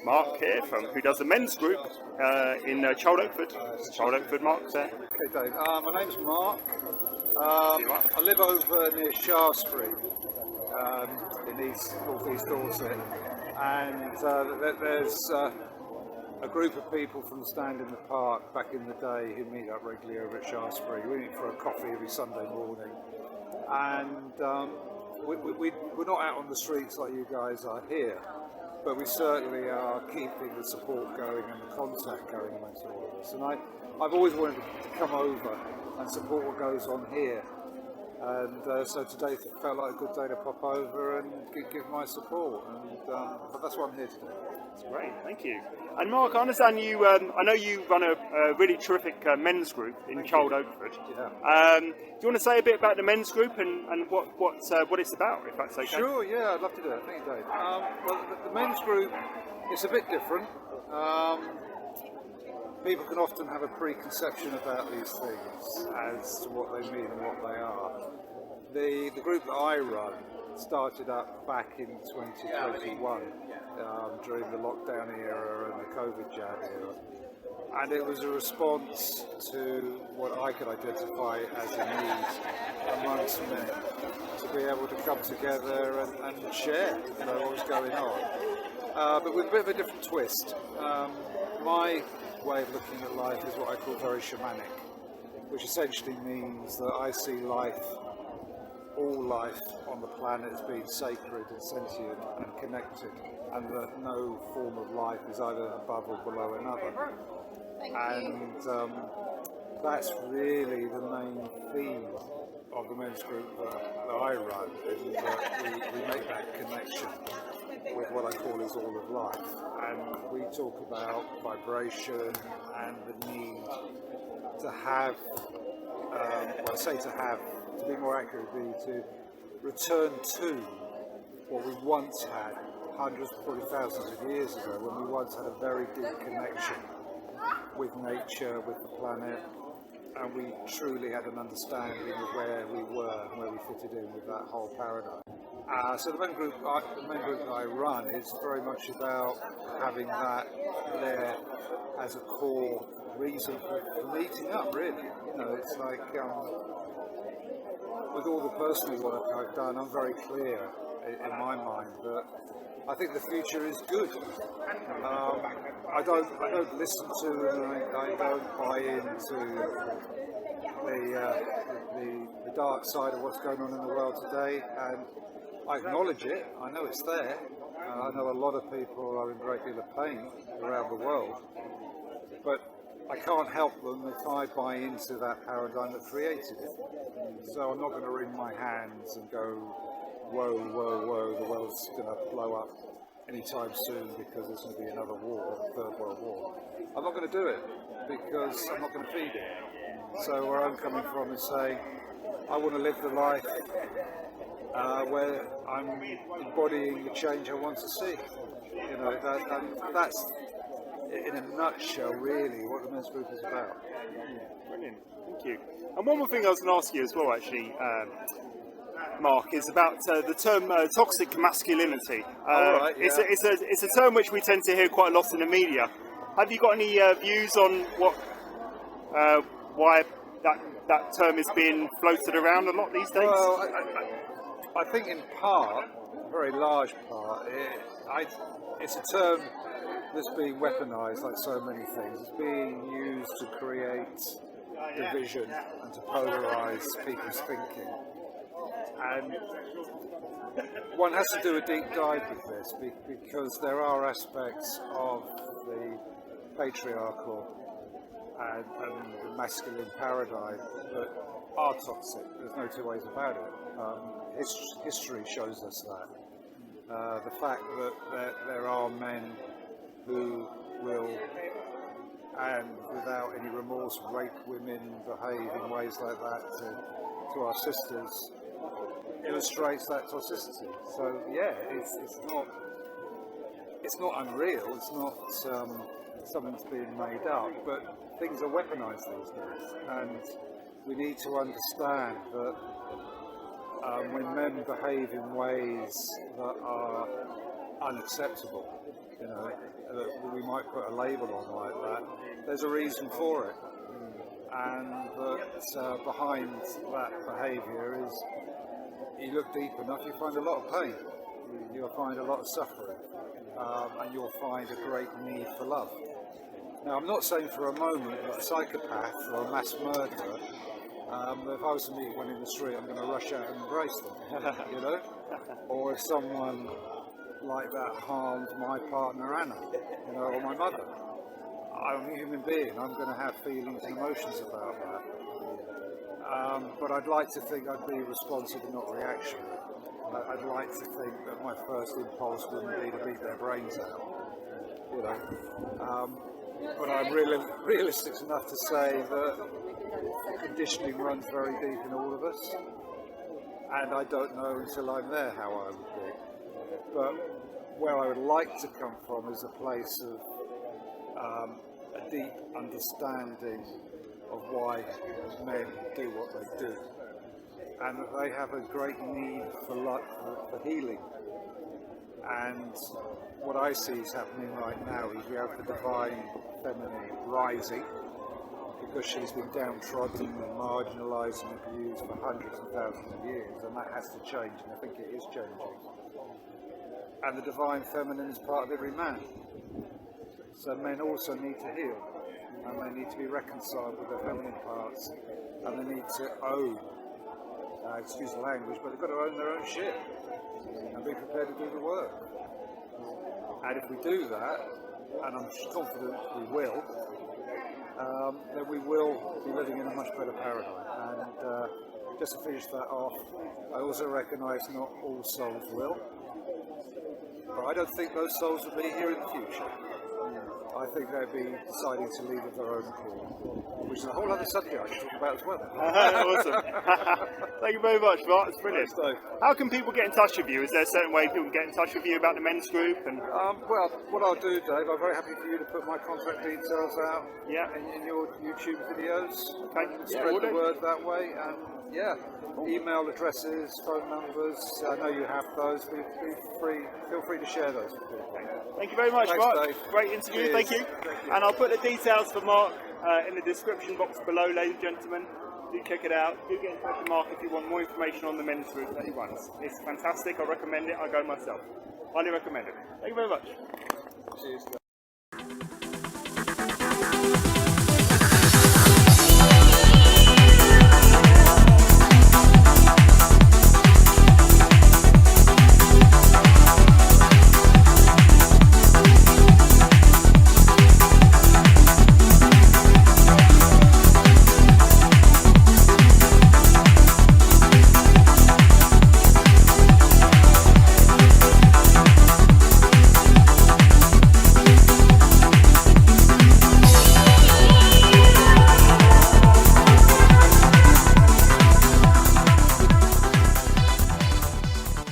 Mark here from who does a men's group in Okeford. Okeford, Mark there. Okay, Dave. My name's Mark. I live over near Shaftesbury in North East Dorset, and there's a group of people from Stand in the Park back in the day who meet up regularly over at Shaftesbury. We meet for a coffee every Sunday morning, and we're not out on the streets like you guys are here, but we certainly are keeping the support going and the contact going amongst all of us. And I've always wanted to come over and support what goes on here, and so today felt like a good day to pop over and give my support, and but that's what I'm here to do. That's great, thank you. And Mark, I understand you. I know you run a really terrific men's group in Okeford. Yeah. Do you want to say a bit about the men's group and what it's about, if that's okay? Sure. Yeah, I'd love to do it. Thank you, Dave. Well, the men's group is a bit different. People can often have a preconception about these things as to what they mean and what they are. The group that I run started up back in 2021 during the lockdown era and the COVID jab era, and it was a response to what I could identify as a need amongst men to be able to come together and share what was going on, but with a bit of a different twist. My way of looking at life is what I call very shamanic, which essentially means that I see life, all life on the planet, as being sacred and sentient and connected, and that no form of life is either above or below another. And that's really the main theme of the men's group that I run, is that we make that connection with what I call is all of life, and we talk about vibration and the need to have, well, I say to be more accurate, would be to return to what we once had hundreds, probably thousands of years ago, when we once had a very deep connection with nature, with the planet, and we truly had an understanding of where we were and where we fitted in with that whole paradigm. So the men's group that I run is very much about having that there as a core reason for meeting up, really. It's like, with all the personal work I've done, I'm very clear in my mind that I think the future is good. I don't listen to and I don't buy into the dark side of what's going on in the world today, and I acknowledge it. I know it's there. I know a lot of people are in a great deal of pain around the world, but I can't help them if I buy into that paradigm that created it. So I'm not going to wring my hands and go, whoa, whoa, whoa, the world's going to blow up anytime soon because there's going to be another war, a third world war. I'm not going to do it because I'm not going to feed it. So where I'm coming from is saying, I want to live the life where I'm embodying the change I want to see. That's in a nutshell really what the men's group is about. Brilliant, thank you. And one more thing I was going to ask you as well, actually, Mark, is about the term toxic masculinity. Right, yeah. It's a term which we tend to hear quite a lot in the media. Have you got any views on why that term is being floated around a lot these days? Well, I think in part, a very large part, it's a term that's being weaponised like so many things. It's being used to create division and to polarise people's thinking. And one has to do a deep dive with this because there are aspects of the patriarchal and the masculine paradigm that are toxic. There's no two ways about it. History shows us that. The fact that there are men who will, and without any remorse, rape women, behave in ways like that to our sisters, illustrates that toxicity. So yeah, it's not unreal. It's not something that's being made up, but things are weaponized these days, and we need to understand that when men behave in ways that are unacceptable, you know, that we might put a label on like that. There's a reason for it, and that behind that behaviour is, you look deep enough, you find a lot of pain, you'll find a lot of suffering, and you'll find a great need for love. Now, I'm not saying for a moment that a psychopath or a mass murderer, if I was to meet one in the street, I'm going to rush out and embrace them, you know? Or if someone like that harmed my partner Anna, you know, or my mother, I'm a human being, I'm going to have feelings and emotions about that. But I'd like to think I'd be responsive and not reactionary. I'd like to think that my first impulse wouldn't be to beat their brains out, you know. But I'm really realistic enough to say that conditioning runs very deep in all of us, and I don't know until I'm there how I would be. But where I would like to come from is a place of a deep understanding of why men do what they do, and that they have a great need for healing. And what I see is happening right now is we have the divine feminine rising, because she's been downtrodden and marginalised and abused for hundreds and thousands of years, and that has to change, and I think it is changing. And the divine feminine is part of every man. So men also need to heal, and they need to be reconciled with their feminine parts, and they need to own, excuse the language, but they've got to own their own shit and be prepared to do the work. And if we do that, and I'm confident we will, then we will be living in a much better paradigm. And just to finish that off, I also recognise not all souls will, but I don't think those souls will be here in the future. I think they'll be deciding to leave of their own accord, which is a whole other subject I should talk about as well. Awesome. Thank you very much, Mark. It's brilliant. How can people get in touch with you? Is there a certain way people can get in touch with you about the men's group? And well, what I'll do, Dave, I'm very happy for you to put my contact details out in your YouTube videos. Okay. Spread the word that way. And email addresses, phone numbers. I know you have those. Feel free to share those with people. Thank you very much, Thanks, Mark. Dave. Great interview. Cheers. Thank you. And I'll put the details for Mark in the description box below, ladies and gentlemen. Do check it out. Do get in touch with Mark if you want more information on the men's group that he runs. It's fantastic. I recommend it. I go myself. Highly recommend it. Thank you very much. Cheers.